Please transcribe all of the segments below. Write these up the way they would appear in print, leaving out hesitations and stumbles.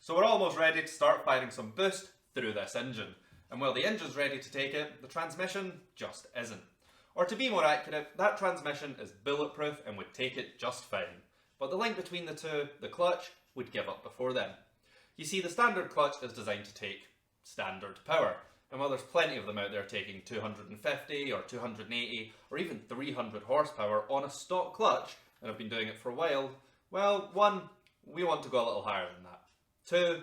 So we're almost ready to start firing some boost through this engine. And while the engine's ready to take it, the transmission just isn't. Or to be more accurate, that transmission is bulletproof and would take it just fine. But the link between the two, the clutch, would give up before then. You see, the standard clutch is designed to take standard power. And while there's plenty of them out there taking 250 or 280 or even 300 horsepower on a stock clutch, and have been doing it for a while, well, one, we want to go a little higher than that. Two,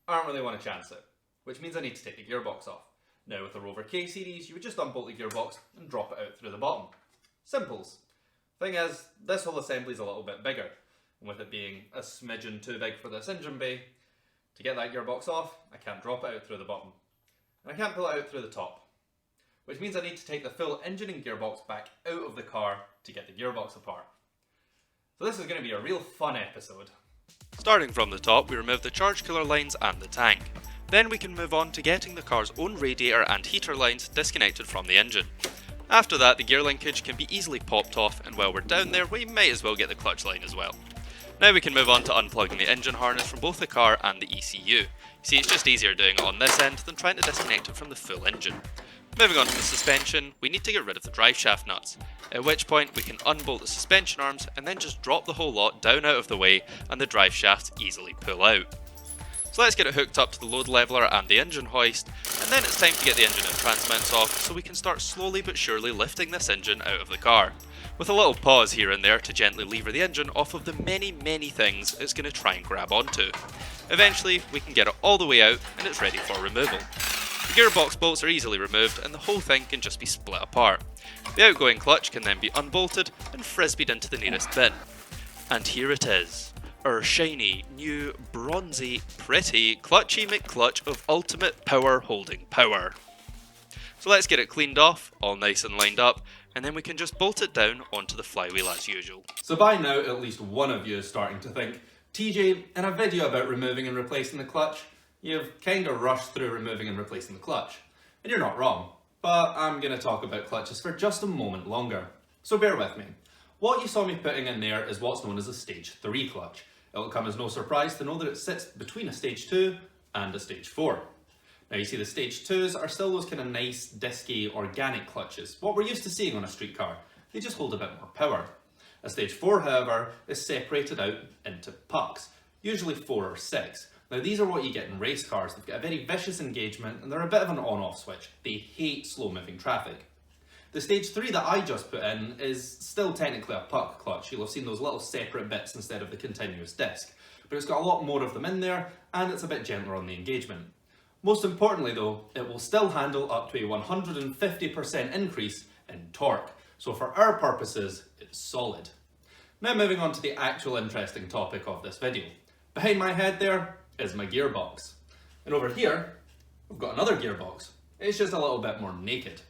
I don't really want to chance it, which means I need to take the gearbox off. Now with the Rover K series, you would just unbolt the gearbox and drop it out through the bottom. Simples. Thing is, this whole assembly is a little bit bigger, and with it being a smidgen too big for this engine bay, to get that gearbox off, I can't drop it out through the bottom. And I can't pull it out through the top, which means I need to take the full engine and gearbox back out of the car to get the gearbox apart. So this is going to be a real fun episode. Starting from the top, we remove the charge cooler lines and the tank. Then we can move on to getting the car's own radiator and heater lines disconnected from the engine. After that, the gear linkage can be easily popped off, and while we're down there, we might as well get the clutch line as well. Now we can move on to unplugging the engine harness from both the car and the ECU. You see, it's just easier doing it on this end than trying to disconnect it from the full engine. Moving on to the suspension, we need to get rid of the drive shaft nuts, at which point we can unbolt the suspension arms and then just drop the whole lot down out of the way and the drive shafts easily pull out. So let's get it hooked up to the load leveler and the engine hoist, and then it's time to get the engine and transmittance off so we can start slowly but surely lifting this engine out of the car, with a little pause here and there to gently lever the engine off of the many things it's going to try and grab onto. Eventually we can get it all the way out and it's ready for removal. The gearbox bolts are easily removed and the whole thing can just be split apart. The outgoing clutch can then be unbolted and frisbeed into the nearest bin. And here it is. Our shiny, new, bronzy, pretty, clutchy McClutch of ultimate power holding power. So let's get it cleaned off, all nice and lined up, and then we can just bolt it down onto the flywheel as usual. So by now, at least one of you is starting to think, TJ, in a video about removing and replacing the clutch, you've kind of rushed through removing and replacing the clutch. And you're not wrong, but I'm going to talk about clutches for just a moment longer. So bear with me. What you saw me putting in there is what's known as a stage 3 clutch. It'll come as no surprise to know that it sits between a stage 2 and a stage 4. Now you see the stage 2s are still those kind of nice, disky, organic clutches, what we're used to seeing on a street car. They just hold a bit more power. A stage 4, however, is separated out into pucks, usually 4 or 6. Now these are what you get in race cars. They've got a very vicious engagement and they're a bit of an on-off switch. They hate slow-moving traffic. The stage 3 that I just put in is still technically a puck clutch. You'll have seen those little separate bits instead of the continuous disc. But it's got a lot more of them in there and it's a bit gentler on the engagement. Most importantly though, it will still handle up to a 150% increase in torque. So for our purposes, it's solid. Now moving on to the actual interesting topic of this video. Behind my head there is my gearbox. And over here, we've got another gearbox. It's just a little bit more naked.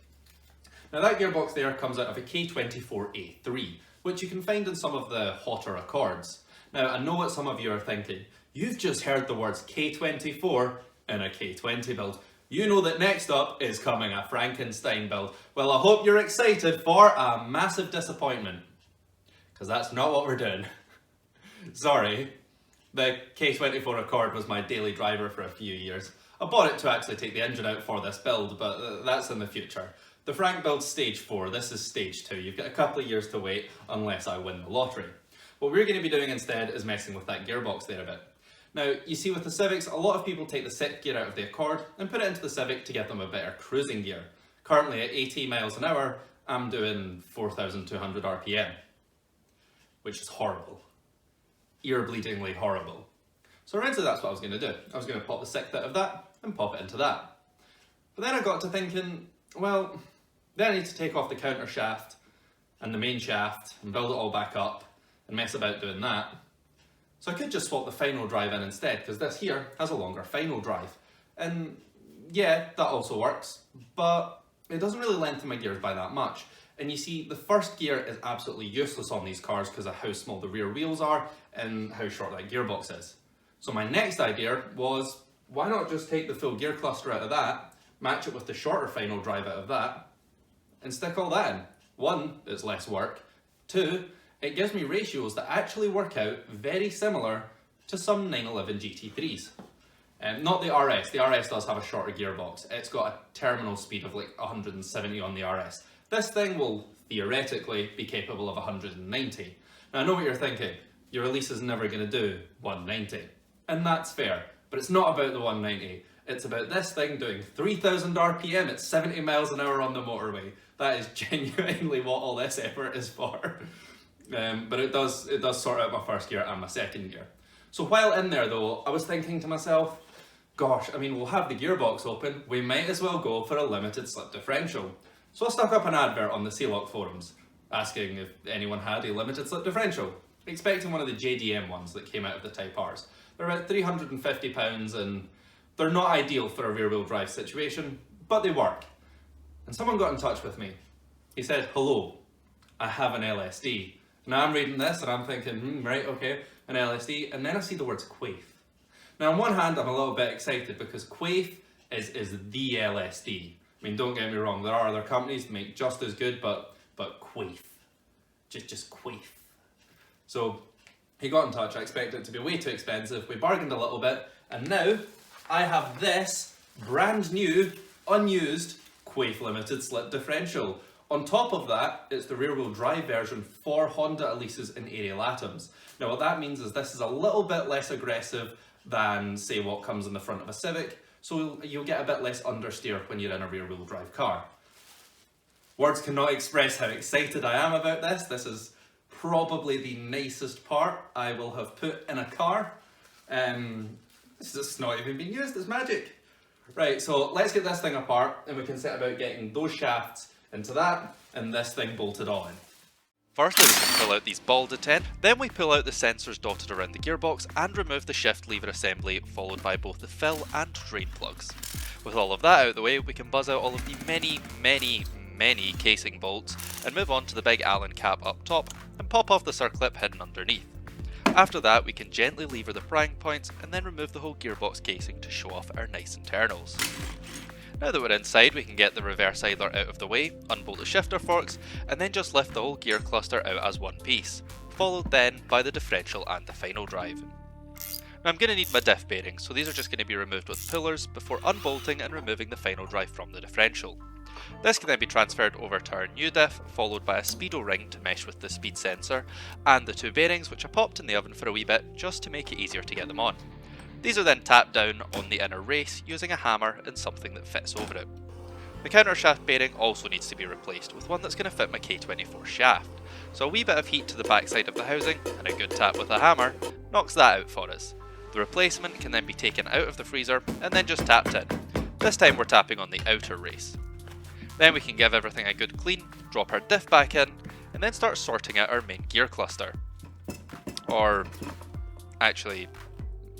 Now that gearbox there comes out of a K24A3, which you can find in some of the hotter Accords. Now I know what some of you are thinking. You've just heard the words K24 in a K20 build. You know that next up is coming a Frankenstein build. Well, I hope you're excited for a massive disappointment, because that's not what we're doing. Sorry. The K24 Accord was my daily driver for a few years. I bought it to actually take the engine out for this build, but that's in the future. The Frank build's stage 4, this is stage 2. You've got a couple of years to wait unless I win the lottery. What we're going to be doing instead is messing with that gearbox there a bit. Now, you see with the Civics, a lot of people take the SICK gear out of the Accord and put it into the Civic to give them a better cruising gear. Currently at 80 miles an hour, I'm doing 4,200 RPM, which is horrible. Ear-bleedingly horrible. So eventually that's what I was going to do. I was going to pop the SICK out of that and pop it into that. But then I got to thinking, well, then I need to take off the counter shaft and the main shaft and build it all back up and mess about doing that. So I could just swap the final drive in instead, because this here has a longer final drive. And yeah, that also works, but it doesn't really lengthen my gears by that much. And you see, the first gear is absolutely useless on these cars because of how small the rear wheels are and how short that gearbox is. So my next idea was, why not just take the full gear cluster out of that, match it with the shorter final drive out of that, and stick all that in. One, it's less work. Two, it gives me ratios that actually work out very similar to some 911 GT3s. Not the RS. The RS does have a shorter gearbox. It's got a terminal speed of like 170 on the RS. This thing will theoretically be capable of 190. Now I know what you're thinking. Your release is never going to do 190. And that's fair. But it's not about the 190. It's about this thing doing 3,000 RPM at 70 miles an hour on the motorway. That is genuinely what all this effort is for. But it does sort out my first gear and my second gear. So while in there though, I was thinking to myself, gosh, I mean, we'll have the gearbox open, we might as well go for a limited slip differential. So I stuck up an advert on the Sealock forums, asking if anyone had a limited slip differential, expecting one of the JDM ones that came out of the Type Rs. They're about £350 and they're not ideal for a rear wheel drive situation, but they work. And someone got in touch with me. He said, hello, I have an LSD. Now I'm reading this and I'm thinking, right, okay, an LSD, and then I see the words Quaife. Now on one hand, I'm a little bit excited because Quaife is the LSD. I mean, don't get me wrong, there are other companies that make just as good, but Quaife, just Quaife. So he got in touch, I expected it to be way too expensive, we bargained a little bit, and now I have this brand new, unused Quaife limited slip differential. On top of that, it's the rear wheel drive version for Honda Elises and Ariel Atoms. Now what that means is this is a little bit less aggressive than say what comes in the front of a Civic, so you'll get a bit less understeer when you're in a rear wheel drive car. Words cannot express how excited I am about this. This is probably the nicest part I will have put in a car. This is not even being used, it's magic. Right, so let's get this thing apart and we can set about getting those shafts into that and this thing bolted on. Firstly, we can pull out these ball detent, then we pull out the sensors dotted around the gearbox and remove the shift lever assembly, followed by both the fill and drain plugs. With all of that out of the way, we can buzz out all of the many casing bolts and move on to the big Allen cap up top and pop off the circlip hidden underneath. After that, we can gently lever the prying points and then remove the whole gearbox casing to show off our nice internals. Now that we're inside, we can get the reverse idler out of the way, unbolt the shifter forks, and then just lift the whole gear cluster out as one piece, followed then by the differential and the final drive. Now I'm going to need my diff bearings, so these are just going to be removed with pullers before unbolting and removing the final drive from the differential. This can then be transferred over to our new diff, followed by a speedo ring to mesh with the speed sensor, and the two bearings which I popped in the oven for a wee bit just to make it easier to get them on. These are then tapped down on the inner race using a hammer and something that fits over it. The countershaft bearing also needs to be replaced with one that's going to fit my K24 shaft, so a wee bit of heat to the backside of the housing and a good tap with a hammer knocks that out for us. The replacement can then be taken out of the freezer and then just tapped in. This time we're tapping on the outer race. Then we can give everything a good clean, drop our diff back in, and then start sorting out our main gear cluster. Or, actually,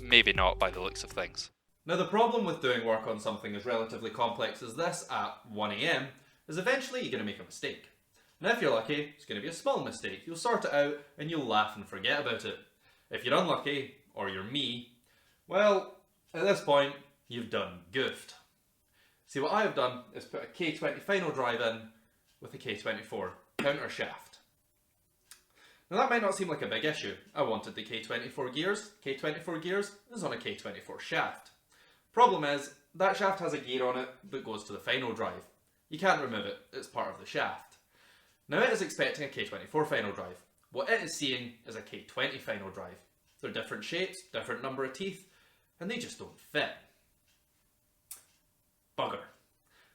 maybe not by the looks of things. Now the problem with doing work on something as relatively complex as this at 1 AM is eventually you're going to make a mistake. Now if you're lucky, it's going to be a small mistake. You'll sort it out and you'll laugh and forget about it. If you're unlucky, or you're me, well, at this point, you've done goofed. See, what I have done is put a K20 final drive in with a K24 counter shaft. Now that might not seem like a big issue. I wanted the K24 gears is on a K24 shaft. Problem is, that shaft has a gear on it that goes to the final drive. You can't remove it, it's part of the shaft. Now it is expecting a K24 final drive. What it is seeing is a K20 final drive. They're different shapes, different number of teeth, and they just don't fit. Bugger.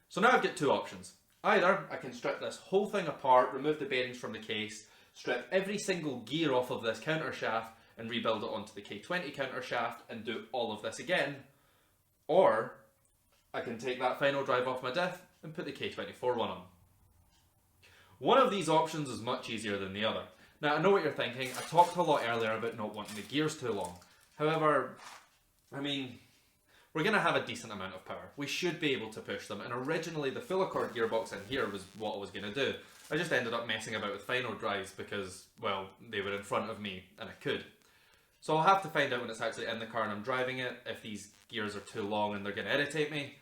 So now I've got two options. Either I can strip this whole thing apart, remove the bearings from the case, strip every single gear off of this counter shaft and rebuild it onto the K20 counter shaft and do all of this again. Or I can take that final drive off my diff and put the K24 one on. One of these options is much easier than the other. Now I know what you're thinking, I talked a lot earlier about not wanting the gears too long. However, I mean, we're going to have a decent amount of power. We should be able to push them, and originally the full accord gearbox in here was what I was going to do. I just ended up messing about with final drives because, well, they were in front of me and I could. So I'll have to find out when it's actually in the car and I'm driving it if these gears are too long and they're going to irritate me.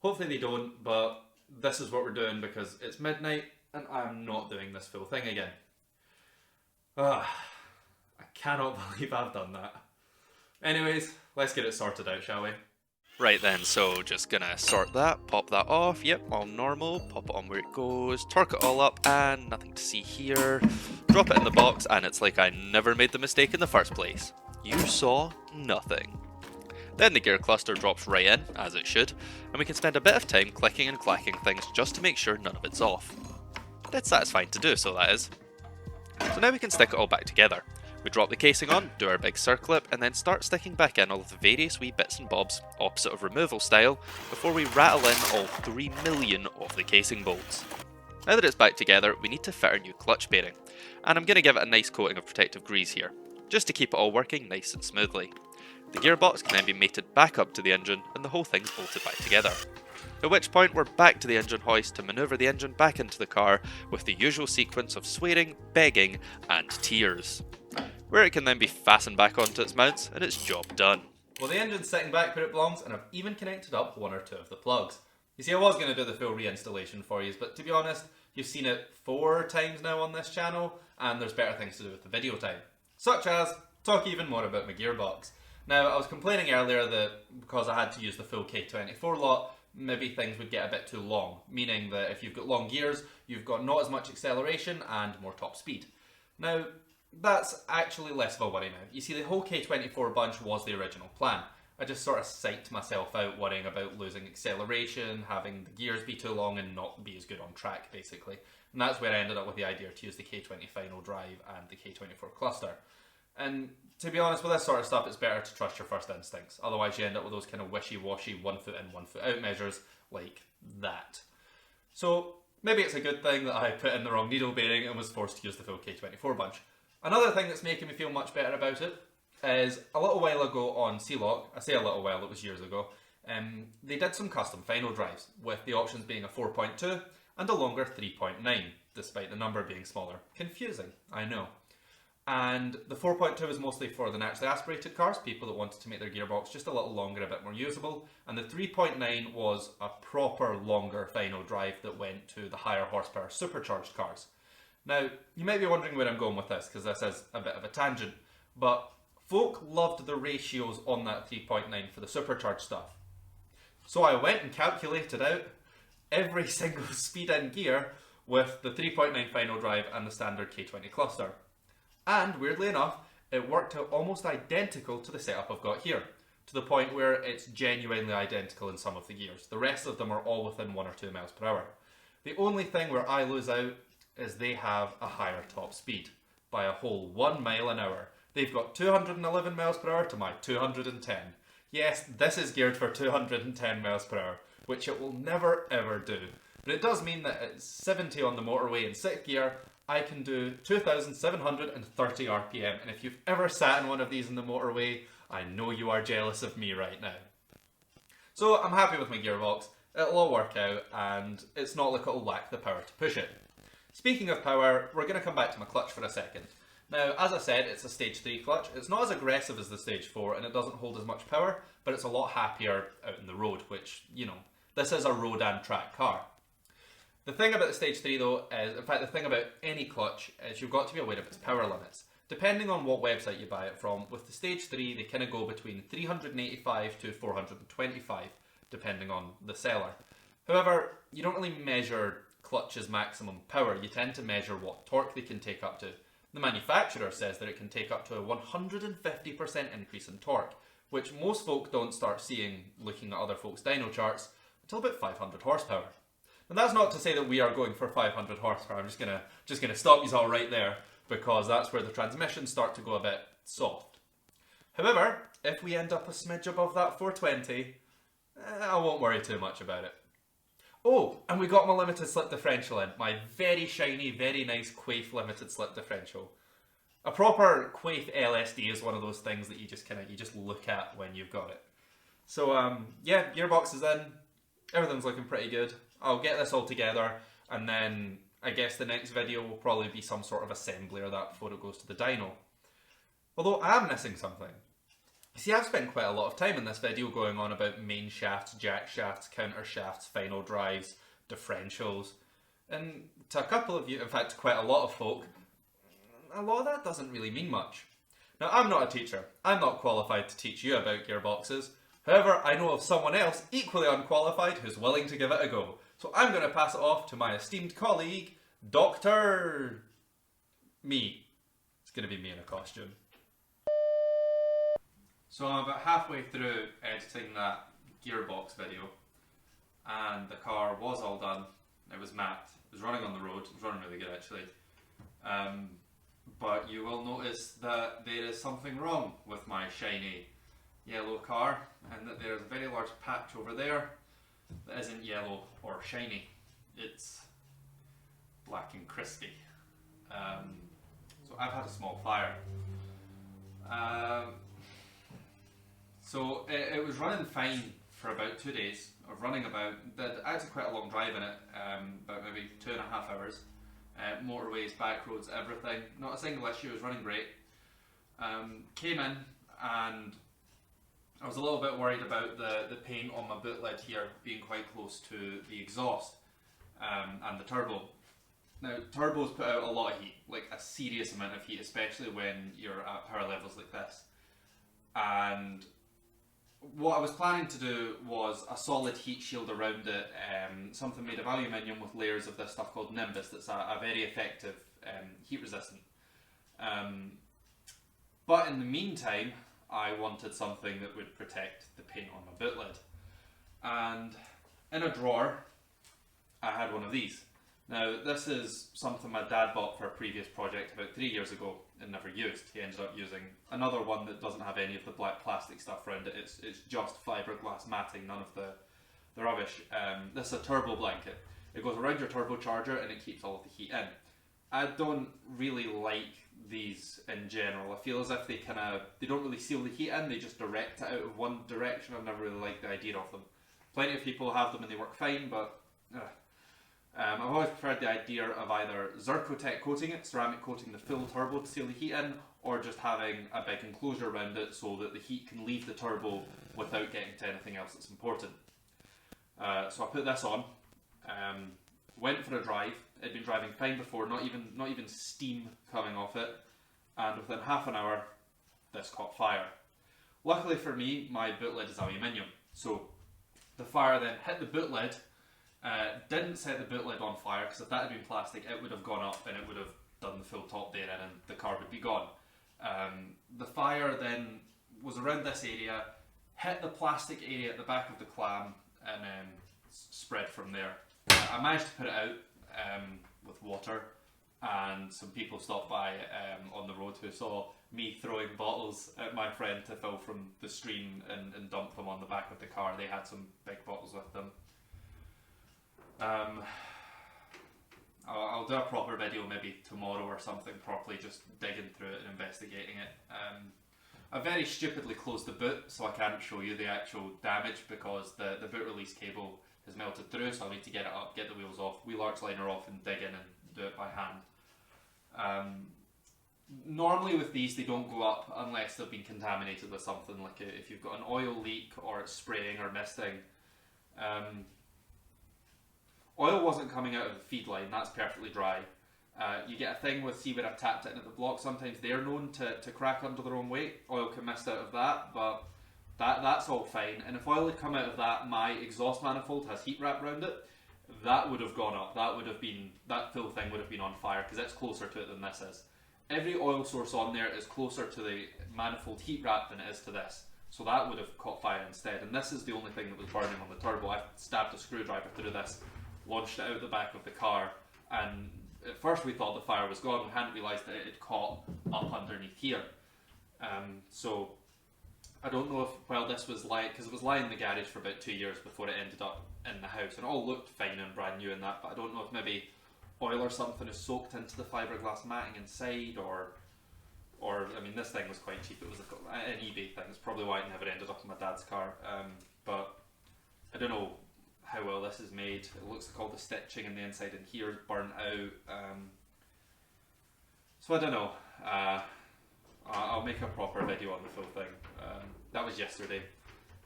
Hopefully they don't, but this is what we're doing because it's midnight and I'm not doing this full thing again. I cannot believe I've done that. Anyways, let's get it sorted out, shall we? Right then, so just gonna sort that, pop that off, yep, all normal, pop it on where it goes, torque it all up, and nothing to see here. Drop it in the box, and it's like I never made the mistake in the first place. You saw nothing. Then the gear cluster drops right in, as it should, and we can spend a bit of time clicking and clacking things just to make sure none of it's off. It's satisfying to do, so that is. So now we can stick it all back together. We drop the casing on, do our big circlip, and then start sticking back in all of the various wee bits and bobs, opposite of removal style, before we rattle in all 3 million of the casing bolts. Now that it's back together, we need to fit our new clutch bearing, and I'm going to give it a nice coating of protective grease here, just to keep it all working nice and smoothly. The gearbox can then be mated back up to the engine, and the whole thing's bolted back together. At which point we're back to the engine hoist to manoeuvre the engine back into the car with the usual sequence of swearing, begging, and tears, where it can then be fastened back onto its mounts and its job done. Well, the engine's sitting back where it belongs, and I've even connected up 1 or 2 of the plugs. You see, I was going to do the full reinstallation for you, but to be honest, you've seen it 4 times now on this channel, and there's better things to do with the video time. Such as talk even more about my gearbox. Now, I was complaining earlier that because I had to use the full K24 lot, maybe things would get a bit too long, meaning that if you've got long gears, you've got not as much acceleration and more top speed. Now, that's actually less of a worry now. You see, the whole K24 bunch was the original plan. I just sort of psyched myself out worrying about losing acceleration, having the gears be too long and not be as good on track, basically. And that's where I ended up with the idea to use the K20 final drive and the K24 cluster. And to be honest, with this sort of stuff, it's better to trust your first instincts. Otherwise, you end up with those kind of wishy-washy 1 foot in, 1 foot out measures like that. So maybe it's a good thing that I put in the wrong needle bearing and was forced to use the full K24 bunch. Another thing that's making me feel much better about it is a little while ago on C-Lock, I say a little while, it was years ago, they did some custom final drives, with the options being a 4.2 and a longer 3.9, despite the number being smaller. Confusing, I know. And the 4.2 was mostly for the naturally aspirated cars, people that wanted to make their gearbox just a little longer, a bit more usable. And the 3.9 was a proper longer final drive that went to the higher horsepower supercharged cars. Now, you might be wondering where I'm going with this, because this is a bit of a tangent, but folk loved the ratios on that 3.9 for the supercharged stuff. So I went and calculated out every single speed in gear with the 3.9 final drive and the standard K20 cluster. And weirdly enough, it worked out almost identical to the setup I've got here, to the point where it's genuinely identical in some of the gears. The rest of them are all within 1 or 2 miles per hour. The only thing where I lose out is they have a higher top speed by a whole 1 mile an hour. They've got 211 miles per hour to my 210. Yes, this is geared for 210 miles per hour, which it will never ever do. But it does mean that at 70 on the motorway in 6th gear, I can do 2,730 RPM, and if you've ever sat in one of these in the motorway, I know you are jealous of me right now. So I'm happy with my gearbox, it'll all work out, and it's not like it'll lack the power to push it. Speaking of power, we're going to come back to my clutch for a second. Now, as I said, it's a stage 3 clutch. It's not as aggressive as the stage 4, and it doesn't hold as much power, but it's a lot happier out in the road, which, you know, this is a road and track car. The thing about the stage 3 though is, in fact the thing about any clutch, is you've got to be aware of its power limits. Depending on what website you buy it from, with the stage 3 they kind of go between 385 to 425, depending on the seller. However, you don't really measure clutch's maximum power, you tend to measure what torque they can take up to. The manufacturer says that it can take up to a 150% increase in torque, which most folk don't start seeing looking at other folks' dyno charts until about 500 horsepower. And that's not to say that we are going for 500 horsepower. I'm just gonna stop you all right there, because that's where the transmissions start to go a bit soft. However, if we end up a smidge above that 420, I won't worry too much about it. Oh, and we got my limited slip differential in. My very shiny, very nice Quaife limited slip differential. A proper Quaife LSD is one of those things that you just look at when you've got it. So yeah, gearbox is in. Everything's looking pretty good. I'll get this all together, and then I guess the next video will probably be some sort of assembly or that before it goes to the dyno. Although I am missing something. You see, I've spent quite a lot of time in this video going on about main shafts, jack shafts, counter shafts, final drives, differentials, and to a couple of you, in fact to quite a lot of folk, a lot of that doesn't really mean much. Now, I'm not a teacher. I'm not qualified to teach you about gearboxes, However, I know of someone else equally unqualified who's willing to give it a go. So I'm going to pass it off to my esteemed colleague, Dr. Me. It's going to be me in a costume. So I'm about halfway through editing that gearbox video, and the car was all done. It was matte. It was running on the road. It was running really good actually. But you will notice that there is something wrong with my shiny yellow car, and that there's a very large patch over there that isn't yellow or shiny. It's black and crispy. So I've had a small fire. So it was running fine for about 2 days of running about. Did actually quite a long drive in it, about maybe 2.5 hours. Motorways, back roads, everything. Not a single issue, it was running great. Came in and I was a little bit worried about the paint on my boot lid here being quite close to the exhaust and the turbo. Now, turbos put out a lot of heat, like a serious amount of heat, especially when you're at power levels like this. And what I was planning to do was a solid heat shield around it, something made of aluminium with layers of this stuff called Nimbus that's a very effective heat resistant. But in the meantime, I wanted something that would protect the paint on my boot lid. And in a drawer, I had one of these. Now, this is something my dad bought for a previous project about 3 years ago and never used. He ended up using another one that doesn't have any of the black plastic stuff around it. It's just fiberglass matting, none of the rubbish. This is a turbo blanket. It goes around your turbocharger and it keeps all of the heat in. I don't really like these in general. I feel as if they don't really seal the heat in, they just direct it out of one direction. I've never really liked the idea of them. Plenty of people have them and they work fine, but I've always preferred the idea of either Zircotech coating it, ceramic coating the full turbo to seal the heat in, or just having a big enclosure around it so that the heat can leave the turbo without getting to anything else that's important. So I put this on, went for a drive. It'd been driving fine before, not even steam coming off it, and within half an hour, this caught fire. Luckily for me, my boot lid is aluminium, so the fire then hit the boot lid. Didn't set the boot lid on fire, because if that had been plastic it would have gone up and it would have done the full top there and the car would be gone. The fire then was around this area, hit the plastic area at the back of the clam and then spread from there. I managed to put it out with water, and some people stopped by on the road who saw me throwing bottles at my friend to fill from the stream and dump them on the back of the car. They had some big bottles with them. I'll do a proper video maybe tomorrow or something, properly just digging through it and investigating it. I very stupidly closed the boot, so I can't show you the actual damage because the boot release cable has melted through, so I'll need to get it up, get the wheels off, wheel arch liner off and dig in and do it by hand. Normally with these they don't go up unless they've been contaminated with something, like if you've got an oil leak or it's spraying or misting. Oil wasn't coming out of the feed line, that's perfectly dry. You get a thing with, see where I've tapped it in at the block, sometimes they're known to crack under their own weight. Oil can mist out of that, but that's all fine. And if oil had come out of that, my exhaust manifold has heat wrap around it, that would have gone up. That full thing would have been on fire because it's closer to it than this is. Every oil source on there is closer to the manifold heat wrap than it is to this. So that would have caught fire instead. And this is the only thing that was burning on the turbo. I stabbed a screwdriver through this, launched it out the back of the car, and at first we thought the fire was gone. We hadn't realised that it had caught up underneath here. So I don't know if, this was because it was lying in the garage for about 2 years before it ended up in the house, and it all looked fine and brand new and that, but I don't know if maybe oil or something is soaked into the fiberglass matting inside, or I mean, this thing was quite cheap. It was an eBay thing. It's probably why it never ended up in my dad's car. But I don't know how well this is made. It looks like all the stitching in the inside and here is burnt out. So I don't know. I'll make a proper video on the full thing. That was yesterday.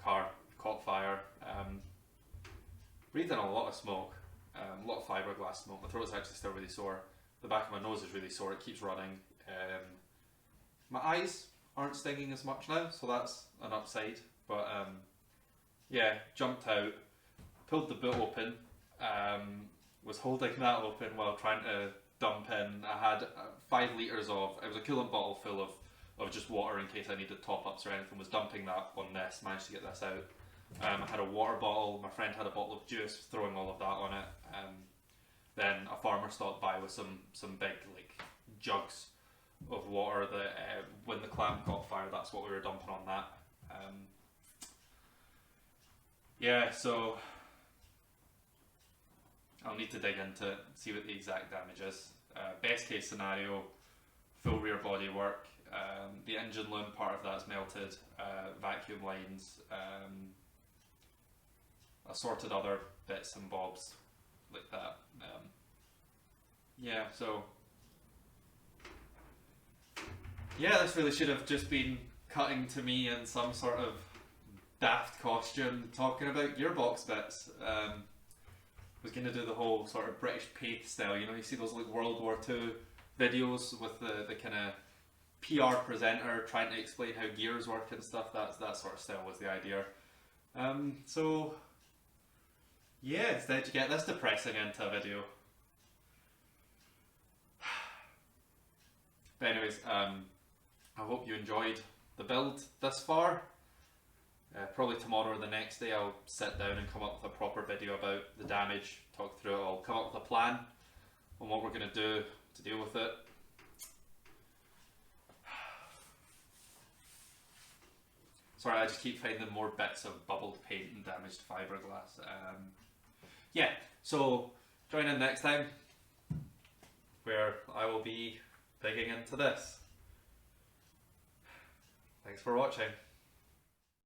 Car caught fire. Breathed in a lot of smoke. A lot of fiberglass smoke. My throat's actually still really sore. The back of my nose is really sore. It keeps running. My eyes aren't stinging as much now, so that's an upside. But yeah, jumped out, pulled the boot open, was holding that open while trying to dump in. I had 5 litres of, it was a coolant bottle full of just water in case I needed top ups or anything, was dumping that on this, managed to get this out. I had a water bottle, my friend had a bottle of juice, throwing all of that on it. Then a farmer stopped by with some big like jugs of water that when the clamp caught fire, that's what we were dumping on that. Yeah, so I'll need to dig into it, see what the exact damage is. Best case scenario, full rear body work. The engine loom, part of that's melted. Vacuum lines, assorted other bits and bobs like that. Yeah, so yeah, this really should have just been cutting to me in some sort of daft costume talking about gearbox bits. Was going to do the whole sort of British Paith style, you know, you see those like World War II videos with the kind of PR presenter trying to explain how gears work and stuff. That sort of style was the idea. So yeah, instead you get this depressing into a video. But anyways, I hope you enjoyed the build this far. Probably tomorrow or the next day I'll sit down and come up with a proper video about the damage, talk through it all, come up with a plan on what we're going to do to deal with it. Sorry, I just keep finding more bits of bubbled paint and damaged fiberglass. Yeah, so join in next time where I will be digging into this. Thanks for watching.